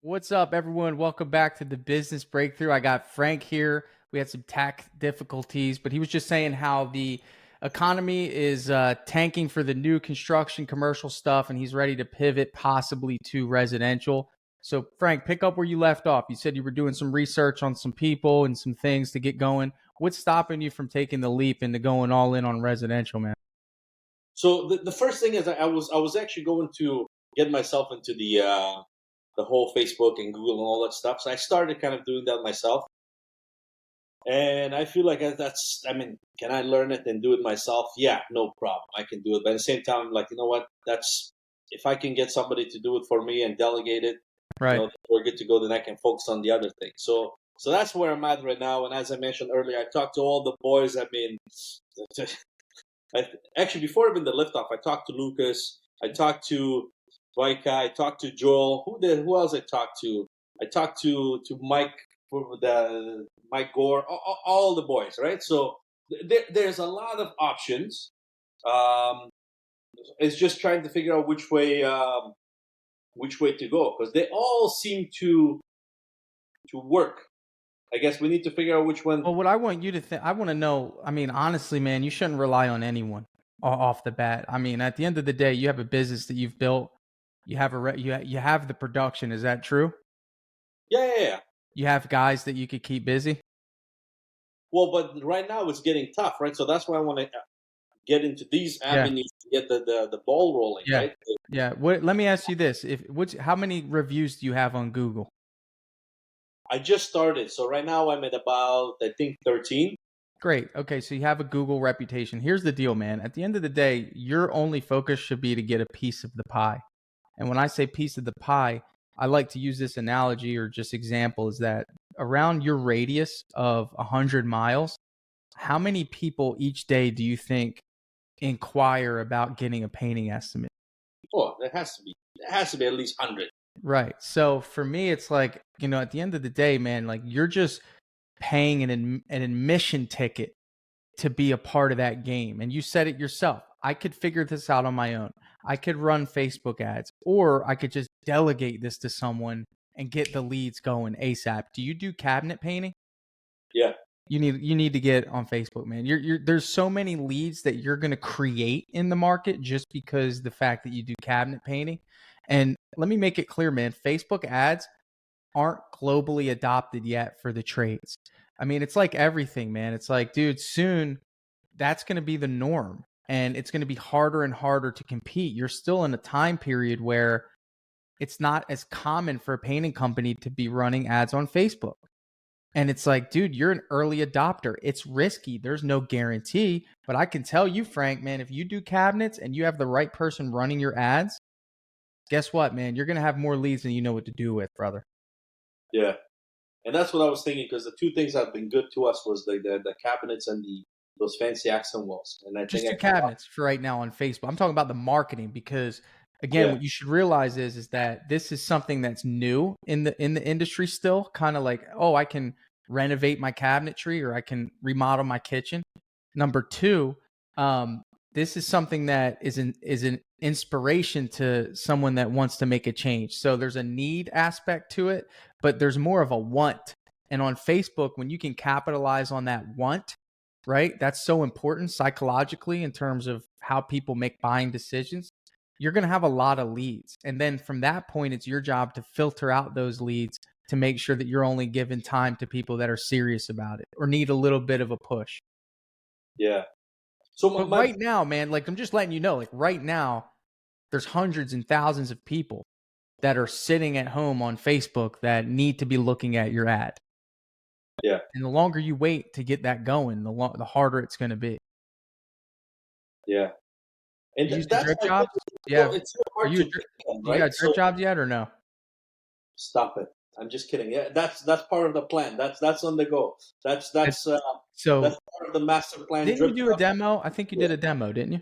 What's up, everyone? Welcome back to the Business Breakthrough. I got Frank here. We had some tech difficulties, but he was just saying how the economy is tanking for the new construction commercial stuff, and he's ready to pivot possibly to residential. So, Frank, pick up where you left off. You said you were doing some research on some people and some things to get going. What's stopping you from taking the leap into going all in on residential, man? So the first thing is I was actually going to get myself into the whole Facebook and Google and all that stuff. So I started kind of doing that myself, and I feel like that's. I mean, can I learn it and do it myself? Yeah, no problem. I can do it. But at the same time, I'm like, you know what? That's if I can get somebody to do it for me and delegate it, Right. we're good to go. Then I can focus on the other thing. So that's where I'm at right now. And as I mentioned earlier, I talked to all the boys. I mean, actually, before even the liftoff, I talked to Lucas, I talked to Vaika, I talked to Joel. Who else I talked to? I talked to Mike for the Mike Gore, all the boys, right? So there's a lot of options. Um, it's just trying to figure out which way to go because they all seem to work. I guess we need to figure out which one. Well, what I want you to think, I want to know. I mean, honestly, man, you shouldn't rely on anyone off the bat. I mean, at the end of the day, you have a business that you've built. You have you have the production. Is that true? Yeah. You have guys that you could keep busy. Well, but right now it's getting tough, right? So that's why I want to get into these Yeah, avenues to get the ball rolling, yeah, right? yeah. What? Let me ask you this: how many reviews do you have on Google? I just started, so right now I'm at about I think 13. Great. Okay, so you have a Google reputation. Here's the deal, man. At the end of the day, your only focus should be to get a piece of the pie. And when I say piece of the pie, I like to use this analogy or just example is that around your radius of 100 miles, how many people each day do you think inquire about getting a painting estimate? Oh, it has to be at least 100. Right. So for me, it's like, at the end of the day, man, like you're just paying an admission ticket to be a part of that game. And you said it yourself. I could figure this out on my own. I could run Facebook ads, or I could just delegate this to someone and get the leads going ASAP. Do you do cabinet painting? Yeah, You need to get on Facebook, man. There's so many leads that you're going to create in the market just because the fact that you do cabinet painting. And let me make it clear, man, Facebook ads aren't globally adopted yet for the trades. I mean, it's like everything, man. It's like, dude, soon that's going to be the norm and it's going to be harder and harder to compete. You're still in a time period where it's not as common for a painting company to be running ads on Facebook. And it's like, dude, you're an early adopter. It's risky. There's no guarantee. But I can tell you, Frank, man, if you do cabinets and you have the right person running your ads, guess what, man? You're going to have more leads than you know what to do with, brother. yeah, and that's what I was thinking because the two things that have been good to us was the cabinets and those fancy accent walls, and I Just think the cabinets for right now on Facebook. I'm talking about the marketing because again, yeah, what you should realize is that this is something that's new in the industry still, kind of like, oh, I can renovate my cabinetry or I can remodel my kitchen. Number two, this is something that is an inspiration to someone that wants to make a change. So there's a need aspect to it, but there's more of a want. And on Facebook, when you can capitalize on that want, right? That's so important psychologically in terms of how people make buying decisions. You're going to have a lot of leads. And then from that point, it's your job to filter out those leads to make sure that you're only giving time to people that are serious about it or need a little bit of a push. yeah. So But right now, man, like I'm just letting you know, like right now, there's hundreds and thousands of people that are sitting at home on Facebook that need to be looking at your ad. yeah, And the longer you wait to get that going, the harder it's going to be. yeah, and You use the that's drip my thing. jobs? Yeah. It's so Are hard you to pick them, you right? got So drip jobs yet or no? stop it. I'm just kidding. Yeah, that's part of the plan. That's on the go. That's It's, that's uh, so that's part of the master plan. didn't you Drip do a stuff. demo? I think you Yeah. did a demo, didn't you?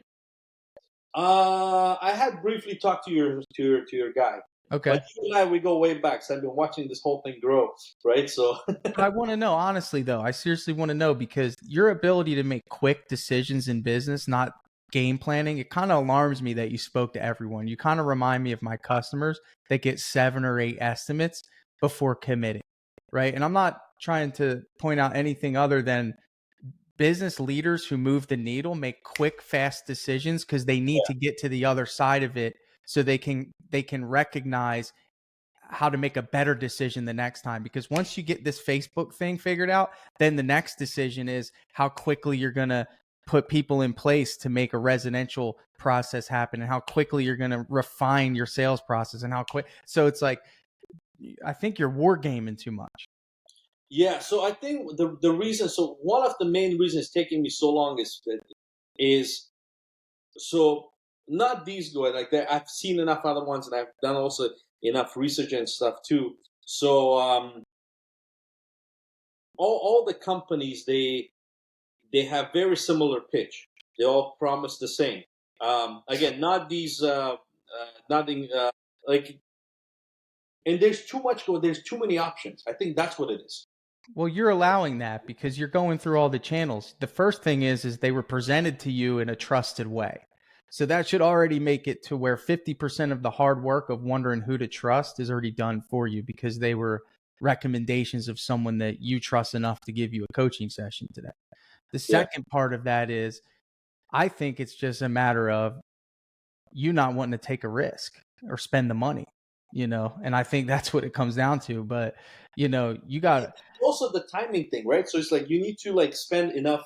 I had briefly talked to your guy, Okay. but you and I we go way back. So I've been watching this whole thing grow, right? So But I want to know, honestly, though, I seriously want to know because your ability to make quick decisions in business, not game planning, it kind of alarms me that you spoke to everyone. You kind of remind me of my customers that get 7 or 8 estimates before committing, right? And I'm not trying to point out anything other than business leaders who move the needle make quick, fast decisions because they need to get to the other side of it so they can recognize how to make a better decision the next time. Because once you get this Facebook thing figured out, then the next decision is how quickly you're going to put people in place to make a residential process happen, and how quickly you're going to refine your sales process, and how quick. So it's like, I think you're wargaming too much. Yeah, so I think the reason, so one of the main reasons taking me so long is so not these guys like that. I've seen enough other ones, and I've done also enough research and stuff too. So all the companies, they have very similar pitch. They all promise the same. Again, not these nothing like, and there's too much go. There's too many options. I think that's what it is. Well, you're allowing that because you're going through all the channels. The first thing is they were presented to you in a trusted way. So that should already make it to where 50% of the hard work of wondering who to trust is already done for you, because they were recommendations of someone that you trust enough to give you a coaching session today. The second part of that is, I think it's just a matter of you not wanting to take a risk or spend the money, and I think that's what it comes down to. But, you got also the timing thing, right? So it's like you need to like spend enough,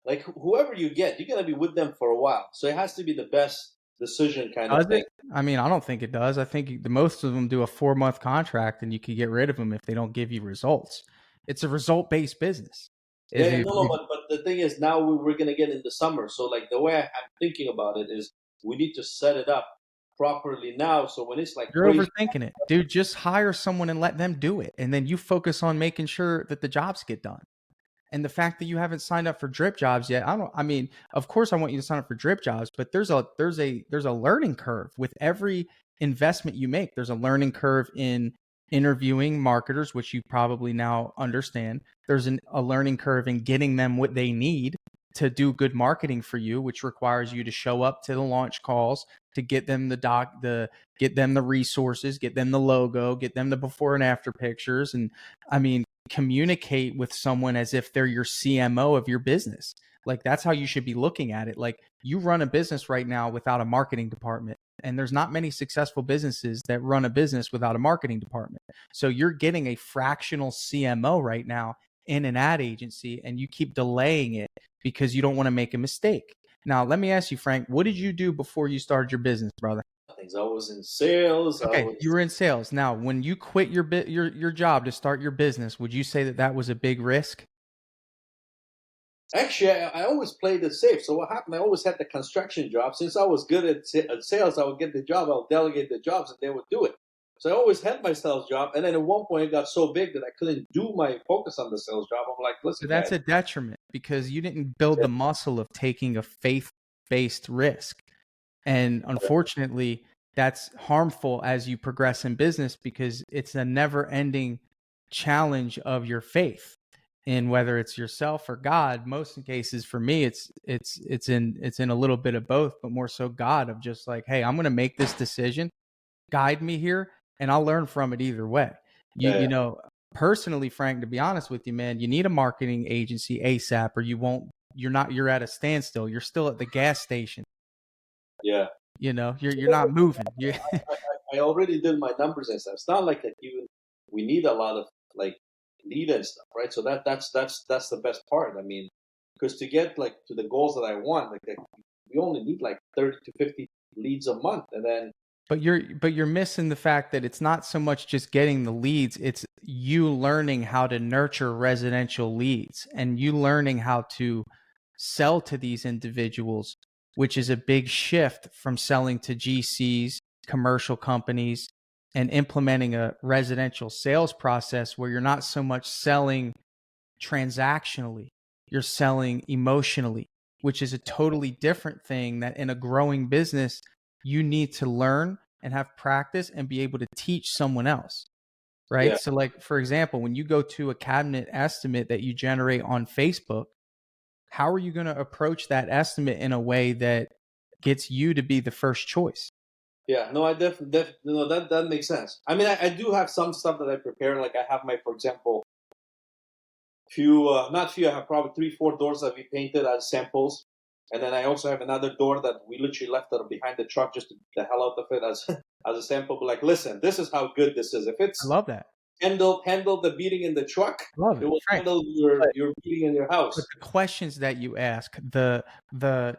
like whoever you get, you're gonna be with them for a while. So it has to be the best decision kind of thing. I mean, I don't think it does. I think the most of them do a 4-month contract and you could get rid of them if they don't give you results. It's a result-based business. Yeah, no, but the thing is, now we're gonna get into summer. So like the way I'm thinking about it is, we need to set it up properly now. So when it's like You're crazy, overthinking it. Dude, just hire someone and let them do it. And then you focus on making sure that the jobs get done. And the fact that you haven't signed up for drip jobs yet, I mean, of course I want you to sign up for drip jobs, but there's a learning curve with every investment you make. There's a learning curve in interviewing marketers, which you probably now understand. There's a learning curve in getting them what they need to do good marketing for you, which requires you to show up to the launch calls, to get them get them the resources, get them the logo, get them the before and after pictures. And I mean, communicate with someone as if they're your CMO of your business. Like, that's how you should be looking at it. Like, you run a business right now without a marketing department, and there's not many successful businesses that run a business without a marketing department. So you're getting a fractional CMO right now in an ad agency, and you keep delaying it because you don't want to make a mistake. Now, let me ask you, Frank, what did you do before you started your business, brother? things. I was in sales. Okay, you were in sales. Now, when you quit your job to start your business, would you say that was a big risk? Actually, I always played it safe. So what happened? I always had the construction job. Since I was good at sales, I would get the job. I would delegate the jobs, and they would do it. So I always had my sales job. And then at one point, it got so big that I couldn't do my focus on the sales job. I'm like, listen, So that's guys, a detriment because you didn't build the muscle of taking a faith-based risk. And unfortunately, that's harmful as you progress in business because it's a never-ending challenge of your faith in whether it's yourself or God. Most cases for me, it's in a little bit of both, but more so God, of just like, hey, I'm going to make this decision, guide me here, and I'll learn from it either way. You know, personally, Frank, to be honest with you, man, you need a marketing agency ASAP, or you're at a standstill. You're still at the gas station. yeah. You're not moving. I already did my numbers and stuff. It's not like that even we need a lot of like lead and stuff, right? So that's the best part. I mean, because to get like to the goals that I want, we only need like 30 to 50 leads a month, and then. But you're missing the fact that it's not so much just getting the leads, it's you learning how to nurture residential leads and you learning how to sell to these individuals, which is a big shift from selling to GCs, commercial companies, and implementing a residential sales process where you're not so much selling transactionally, you're selling emotionally, which is a totally different thing that in a growing business you need to learn and have practice and be able to teach someone else, right? Yeah. So like, for example, when you go to a cabinet estimate that you generate on Facebook, How are you going to approach that estimate in a way that gets you to be the first choice? Yeah, no, I definitely, no, that makes sense. I mean, I do have some stuff that I prepare. Like I have my, for example, not few. I have probably 3, 4 doors that we painted as samples, and then I also have another door that we literally left behind the truck just to beat the hell out of it as as a sample. But like, listen, this is how good this is. If I it's love that. handle the beating in the truck, Love it it. will Frank, handle but your beating in your but house. the questions that you ask, the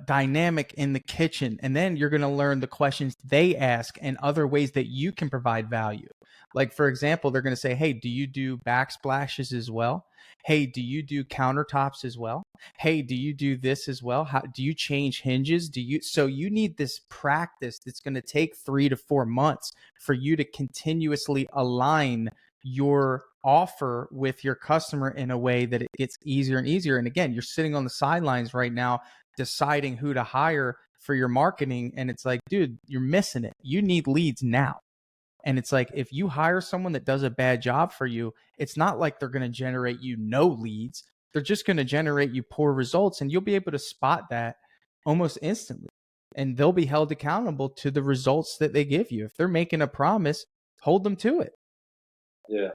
dynamic in the kitchen, and then you're going to learn the questions they ask and other ways that you can provide value. Like for example, they're going to say, "Hey, do you do backsplashes as well? Hey, do you do countertops as well? Hey, do you do this as well? How do you change hinges? Do you?" So you need this practice that's going to take 3 to 4 months for you to continuously align your offer with your customer in a way that it gets easier and easier. And again, you're sitting on the sidelines right now deciding who to hire for your marketing. And it's like, dude, you're missing it. You need leads now. And it's like, if you hire someone that does a bad job for you, it's not like they're going to generate you no leads. They're just going to generate you poor results. And you'll be able to spot that almost instantly. And they'll be held accountable to the results that they give you. If they're making a promise, hold them to it. Yeah.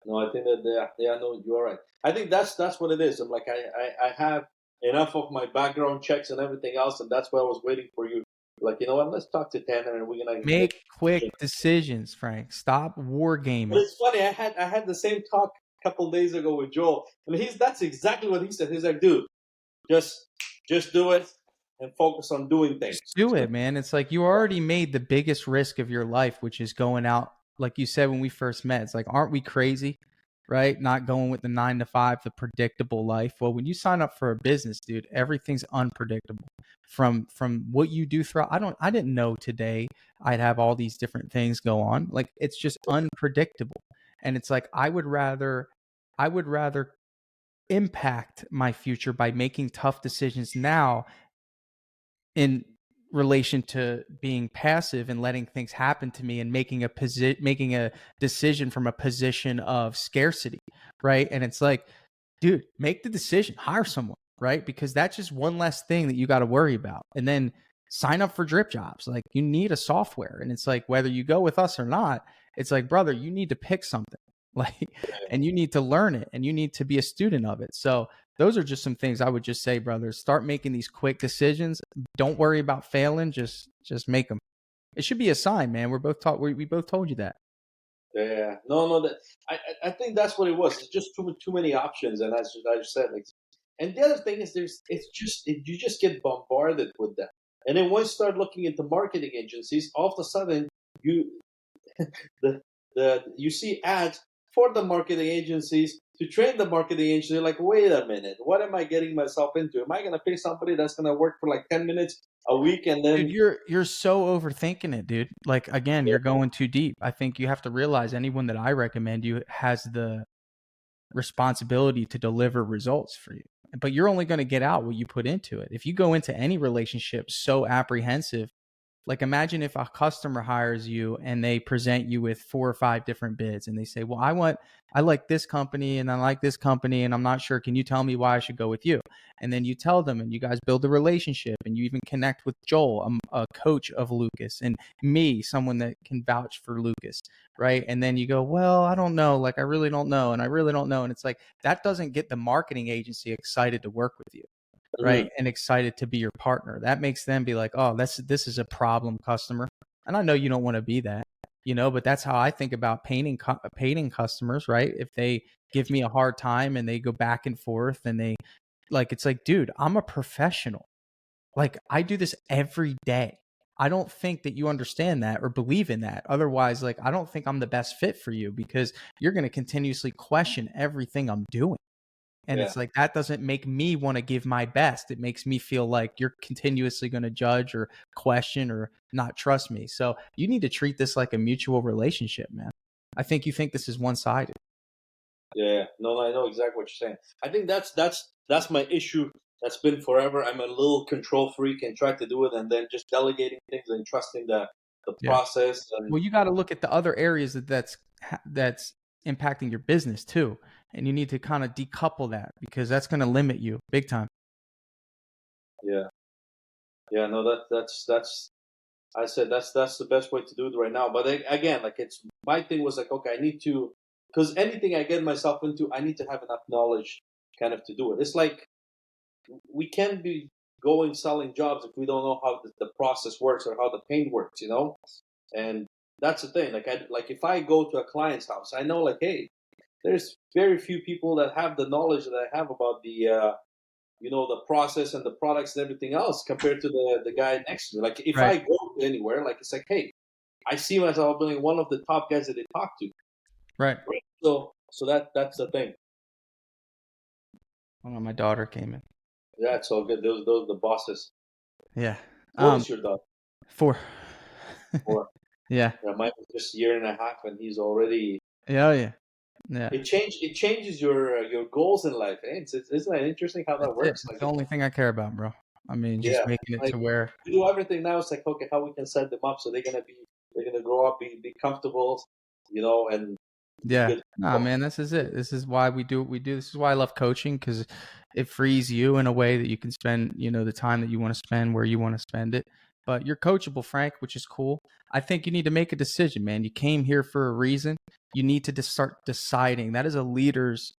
No, I think that yeah, no, you're right. I think that's what it is. I'm like I have enough of my background checks and everything else, and that's why I was waiting for you. Like, you know what? Let's talk to Tanner, and we're gonna make Make a decision. quick decisions, Frank. Stop But wargaming. it's funny. I had the same talk a couple days ago with Joel, and that's exactly what he said. He's like, dude, just do it and focus on doing things. Just do it, man. It's like you already made the biggest risk of your life, which is going out, like you said when we first met. It's like, aren't we crazy? Right? Not going with the 9 to 5, the predictable life. Well, when you sign up for a business, dude, everything's unpredictable. From what you do throughout, I didn't know today I'd have all these different things go on. Like it's just unpredictable. And it's like I would rather impact my future by making tough decisions now in relation to being passive and letting things happen to me and making a decision from a position of scarcity, right? And it's like, dude, make the decision, hire someone, right? Because that's just one less thing that you got to worry about. And then sign up for drip jobs. Like you need a software, and it's like whether you go with us or not, it's like, brother, you need to pick something. Like, and you need to learn it and you need to be a student of it. So those are just some things I would just say, brothers. Start making these quick decisions. Don't worry about failing. Just make them. It should be a sign, man. We're both taught. We both told you that. Yeah, no, that I think that's what it was. It's just too many options, and as I just said, like, and the other thing is, you just get bombarded with that, and then once you start looking into marketing agencies, all of a sudden you you see ads for the marketing agencies to train the marketing agency. You're like, wait a minute, what am I getting myself into? Am I going to pay somebody that's going to work for like 10 minutes a week and Dude, then you're so overthinking it, dude. Like again, you're going too deep. I think you have to realize anyone that I recommend you has the responsibility to deliver results for you. But you're only going to get out what you put into it. If you go into any relationship so apprehensive, like imagine if a customer hires you and they present you with 4 or 5 different bids and they say, "Well, I like this company and I like this company and I'm not sure. Can you tell me why I should go with you?" And then you tell them and you guys build a relationship and you even connect with Joel, a coach of Lucas, and me, someone that can vouch for Lucas, right? And then you go, "Well, I don't know. Like I really don't know and I really don't know." And it's like that doesn't get the marketing agency excited to work with you, right? Mhm. And excited to be your partner. That makes them be like, "Oh, this is a problem customer." And I know you don't want to be that, but that's how I think about painting customers, right? If they give me a hard time and they go back and forth and they like, it's like, dude, I'm a professional. Like I do this every day. I don't think that you understand that or believe in that. Otherwise, like I don't think I'm the best fit for you because you're going to continuously question everything I'm doing. And Yeah, it's like that doesn't make me want to give my best. It makes me feel like you're continuously going to judge or question or not trust me. So you need to treat this like a mutual relationship, man. I think you think this is one sided. yeah. No, I know exactly what you're saying. I think that's my issue. That's been forever. I'm a little control freak and try to do it, and then just delegating things and trusting the Yeah. process. And Well, you got to look at the other areas that's impacting your business too. and you need to kind of decouple that, because that's going to limit you big time. Yeah. Yeah. No, that's. I said that's the best way to do it right now. But again, like it's my thing was like, okay, I need to, because anything I get myself into, I need to have enough knowledge kind of to do it. It's like we can't be going selling jobs if we don't know how the process works or how the paint works, you know. And that's the thing. Like if I go to a client's house, I know like, hey, there's very few people that have the knowledge that I have about the the process and the products and everything else compared to the guy next to me. Like if Right. I go anywhere, like it's like, hey, I see myself being one of the top guys that they talk to. Right. So that's the thing. Hold on, my daughter came in. Yeah, it's all good. Those the bosses. Yeah. What is your dog? 4. Or Yeah. mine was just a year and a half, and he's already. Yeah. Yeah. Yeah. It changes your goals in life. Eh? Isn't that interesting how that That's it. works? It's Like the only thing I care about, bro. I mean, just yeah, making it like to where. we do everything now. It's like okay, how we can set them up so they're gonna grow up, be comfortable, and be Yeah. good. Nah, man, this is it. This is why we do what we do. This is why I love coaching, because it frees you in a way that you can spend, the time that you want to spend where you want to spend it. But you're coachable, Frank, which is cool. I think you need to make a decision, man. You came here for a reason. You need to start deciding. That is a leader's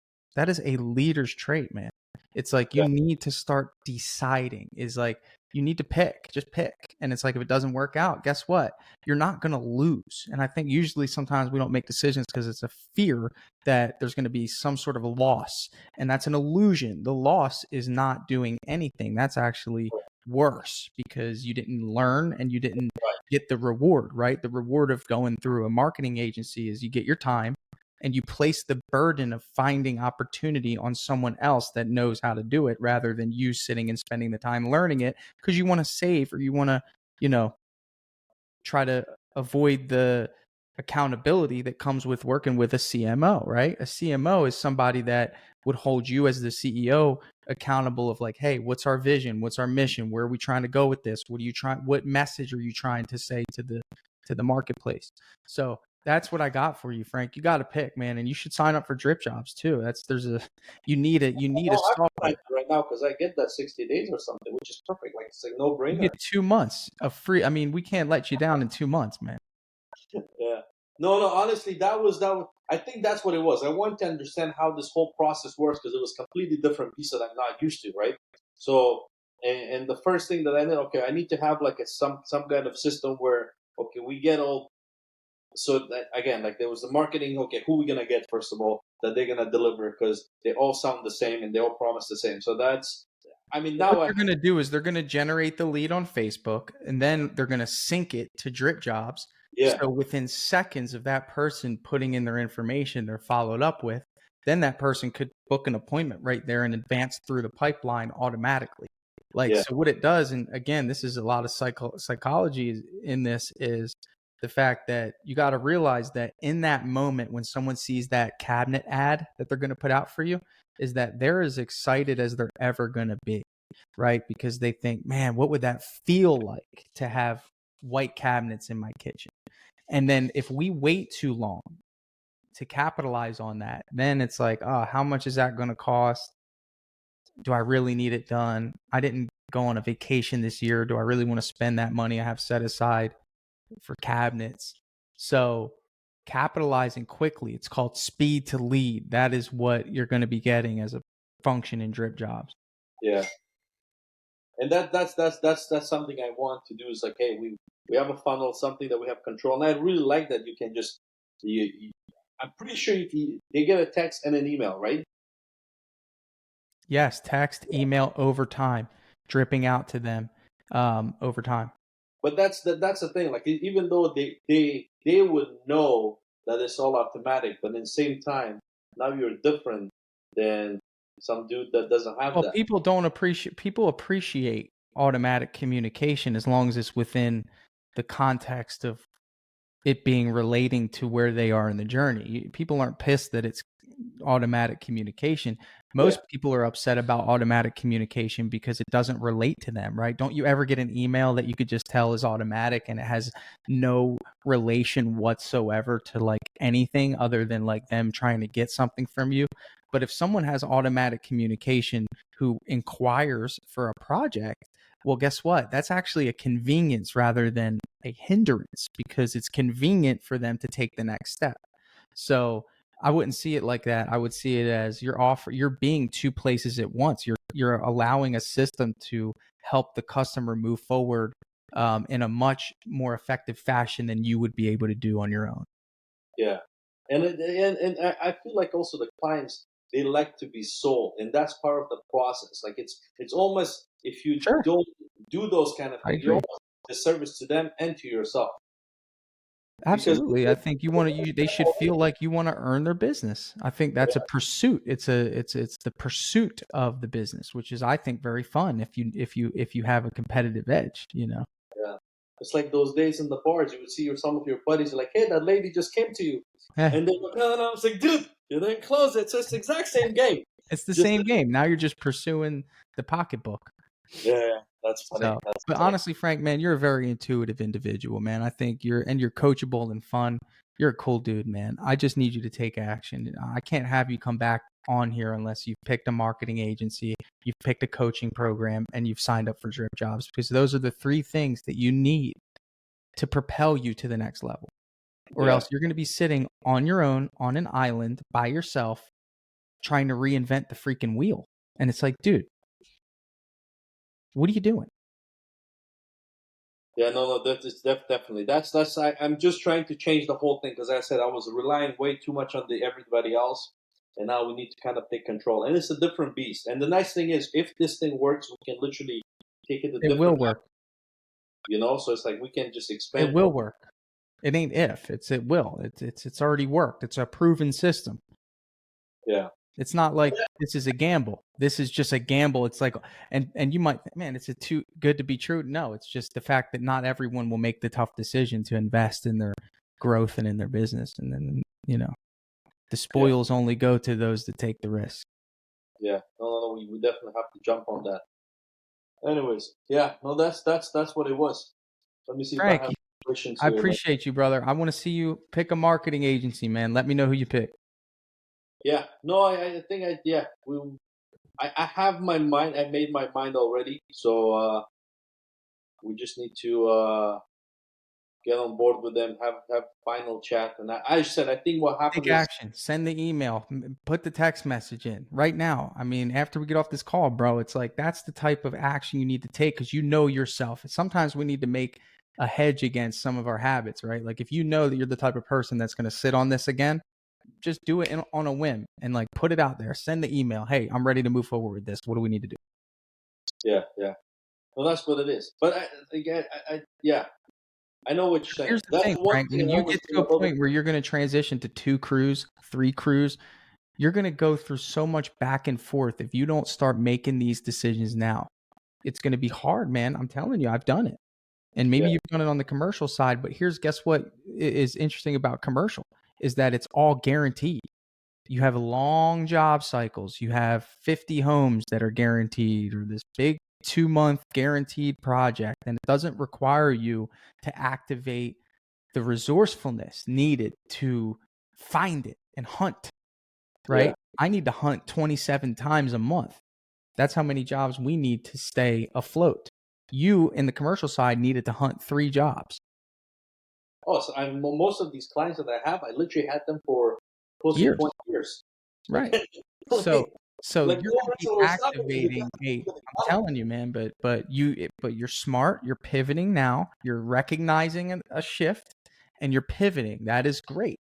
trait, man. It's like you Yeah. need to start deciding. Is like you need to pick, just pick. And it's like if it doesn't work out, guess what? You're not going to lose. And I think usually sometimes we don't make decisions because it's a fear that there's going to be some sort of a loss. And that's an illusion. The loss is not doing anything. That's actually worse because you didn't learn and you didn't get the reward, right? The reward of going through a marketing agency is you get your time and you place the burden of finding opportunity on someone else that knows how to do it rather than you sitting and spending the time learning it because you want to save or you want to, try to avoid the accountability that comes with working with a CMO, right? A CMO is somebody that would hold you as the CEO accountable of like, hey, what's our vision? What's our mission? Where are we trying to go with this? What message are you trying to say to the marketplace? So that's what I got for you, Frank. You got to pick, man, and you should sign up for drip jobs too. You need a I'm software. right now because I get that 60 days or something, which is perfect. Like it's like no You brainer. get 2 months of free. I mean, we can't let you down in 2 months, man. Yeah. No. Honestly, that was. I think that's what it was. I wanted to understand how this whole process works because it was completely different piece that I'm not used to, right? So, and the first thing that I did, okay, I need to have like some kind of system where okay, we get all. So that, again, like there was the marketing. Okay, who we gonna get first of all that they're gonna deliver because they all sound the same and they all promise the same. So that's. I mean, What now I they're going to do is they're going to generate the lead on Facebook and then they're going to sync it to drip jobs. yeah So within seconds of that person putting in their information they're followed up with, then that person could book an appointment right there and advance through the pipeline automatically. Like, yeah so what it does, and again, this is a lot of psychology in this, is the fact that you got to realize that in that moment when someone sees that cabinet ad that they're going to put out for you, is that they're as excited as they're ever going to be, right? Because they think, man, what would that feel like to have white cabinets in my kitchen? And then if we wait too long to capitalize on that, then it's like, oh, how much is that going to cost? Do I really need it done? I didn't go on a vacation this year. Do I really want to spend that money I have set aside for cabinets? So capitalizing quickly, it's called speed to lead. That is what you're going to be getting as a function in drip jobs. yeah. And that's something I want to do is like, hey, we have a funnel, something that we have control, and I really like that you can just I'm pretty sure they get a text and an email, right? Yes, text, email over time, dripping out to them over time. But that's the thing. Like even though they would know that it's all automatic, but at the same time, now you're different than some dude that doesn't have Well, that. people appreciate automatic communication as long as it's within the context of it being relating to where they are in the journey. People aren't pissed that it's automatic communication. Most people are upset about automatic communication because it doesn't relate to them, right? Don't you ever get an email that you could just tell is automatic and it has no relation whatsoever to like anything other than like them trying to get something from you? But if someone has automatic communication who inquires for a project, well, guess what? That's actually a convenience rather than a hindrance, because it's convenient for them to take the next step. So I wouldn't see it like that. I would see it as you're being two places at once. You're allowing a system to help the customer move forward in a much more effective fashion than you would be able to do on your own. Yeah, and I feel like also the clients, they like to be sold, and that's part of the process. Like it's almost, if you Sure. don't do those kind of I things, you're agree. almost a disservice to them and to yourself. Because Absolutely. I think they should feel like you want to earn their business. I think that's a pursuit. It's the pursuit of the business, which is, I think, very fun if you have a competitive edge, yeah, it's like those days in the bars. You would see some of your buddies are like, "Hey, that lady just came to you," Eh, and they go, "No, no, no." I was like, "Dude, you didn't close it. So it's the exact same game." it's the Just same game. Now you're just pursuing the pocketbook. yeah, that's funny. So, That's but funny. honestly, Frank, man, you're a very intuitive individual, man. I think you're coachable and fun. You're a cool dude, man. I just need you to take action. I can't have you come back on here unless you've picked a marketing agency, you've picked a coaching program, and you've signed up for Drip Jobs, because those are the three things that you need to propel you to the next level. Or Yeah. else you're going to be sitting on your own on an island by yourself trying to reinvent the freaking wheel. And it's like, dude, what are you doing? Yeah, no, that is definitely. I'm just trying to change the whole thing, because I said I was relying way too much on the everybody else, and now we need to kind of take control. And it's a different beast. And the nice thing is, if this thing works, we can literally take it to It will different, work. So it's like we can just It expand will from. work. It ain't if, it will. It's already worked. It's a proven system. Yeah, It's not like this is a gamble. This is just a gamble. It's like, and you might think, man, it's a too good to be true. No, it's just the fact that not everyone will make the tough decision to invest in their growth and in their business. And then, the yeah, spoils only go to those that take the risk. yeah. No, no, no. We definitely have to jump on that. Anyways, yeah. No, that's what it was. Let me see if I Frank, have questions I here. appreciate you, brother. I want to see you pick a marketing agency, man. Let me know who you pick. Yeah. No, I think yeah. I have my mind. I made my mind already. So we just need to get on board with them, have final chat. And I said, I think what happened Take is, action. Send the email. Put the text message in right now. I mean, after we get off this call, bro, it's like that's the type of action you need to take, because you know yourself. Sometimes we need to make a hedge against some of our habits, right? Like if you know that you're the type of person that's going to sit on this again, just do it on a whim and like put it out there. Send the email. Hey, I'm ready to move forward with this. What do we need to do? yeah, yeah. Well, that's what it is. But again, yeah, I know what you're saying. Here's the That's thing, one Frank. thing When I you always get been to a a little bit. point where you're going to transition to 2 crews, 3 crews, you're going to go through so much back and forth if you don't start making these decisions now. It's going to be hard, man. I'm telling you, I've done it. And maybe Yeah, you've done it on the commercial side, but guess what is interesting about commercial is that it's all guaranteed. You have long job cycles. You have 50 homes that are guaranteed, or this big 2-month guaranteed project, and it doesn't require you to activate the resourcefulness needed to find it and hunt, yeah. right? I need to hunt 27 times a month. That's how many jobs we need to stay afloat. You in the commercial side needed to hunt 3 jobs. Oh, so most of these clients that I have, I literally had them for close to Years, 20 years. right? like, So so like you're no, going to be so we're stopping. activating I'm telling you, man, but you're smart, you're pivoting now, you're recognizing a shift and you're pivoting. That is great.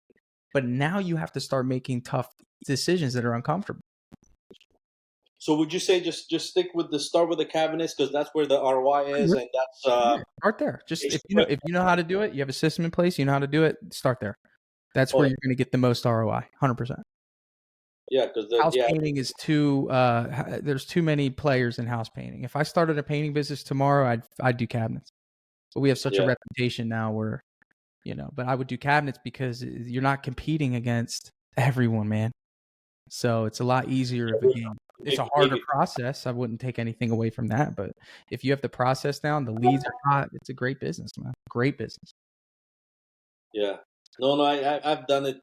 But now you have to start making tough decisions that are uncomfortable. So would you say just stick with start with the cabinets, because that's where the ROI is, and that's Yeah, start there. Just basic if you know how to do it, you have a system in place, you know how to do it, start there. That's where oh you're going to get the most ROI, 100%. yeah, because House yeah, painting is there's too many players in house painting. If I started a painting business tomorrow, I'd do cabinets. But we have such a yeah, reputation now where, but I would do cabinets because you're not competing against everyone, man. So it's a lot easier of a game. It's a harder process. I wouldn't take anything away from that, but if you have the process down, the leads are hot. It's a great business, man. Great business. Yeah. No, I've done it.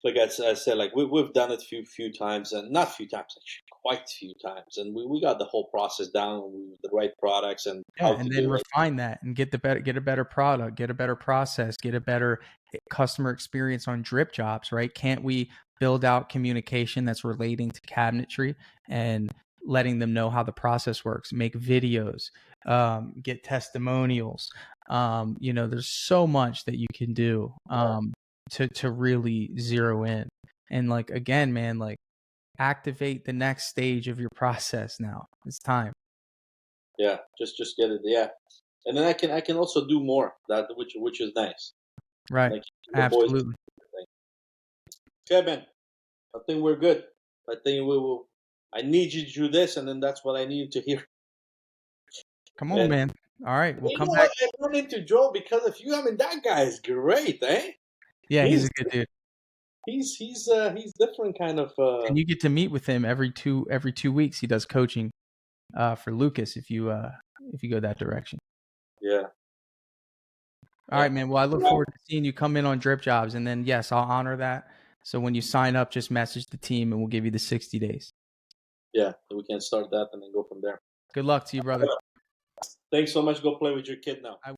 Like I said, like we've done it few times, and not few times, actually, quite a few times, and we got the whole process down with the right products and Yeah, how to and then do it. refine that and get a better product, get a better process, get a better customer experience on drip jobs, right? Can't we build out communication that's relating to cabinetry and letting them know how the process works, make videos, get testimonials. There's so much that you can do to really zero in. And like again, man, like activate the next stage of your process now. It's time. Yeah, just get it. Yeah, and then I can also do more that which is nice. Right. Like the boys. Absolutely. Okay, Ben. I think we're good. I think we will. I need you to do this, and then that's what I need to hear. Come on, And man. All right, we'll you come know back. what? I run into Joel because of you. I mean, that guy is great, eh? Yeah, he's He's a good dude. he's different kind of. And you get to meet with him every 2 weeks. He does coaching for Lucas if you go that direction. Yeah. All right, man. Well, I look forward to seeing you come in on drip jobs, and then yes, I'll honor that. So when you sign up, just message the team, and we'll give you the 60 days. Yeah, we can start that and then go from there. Good luck to you, brother. Thanks so much. Go play with your kid now.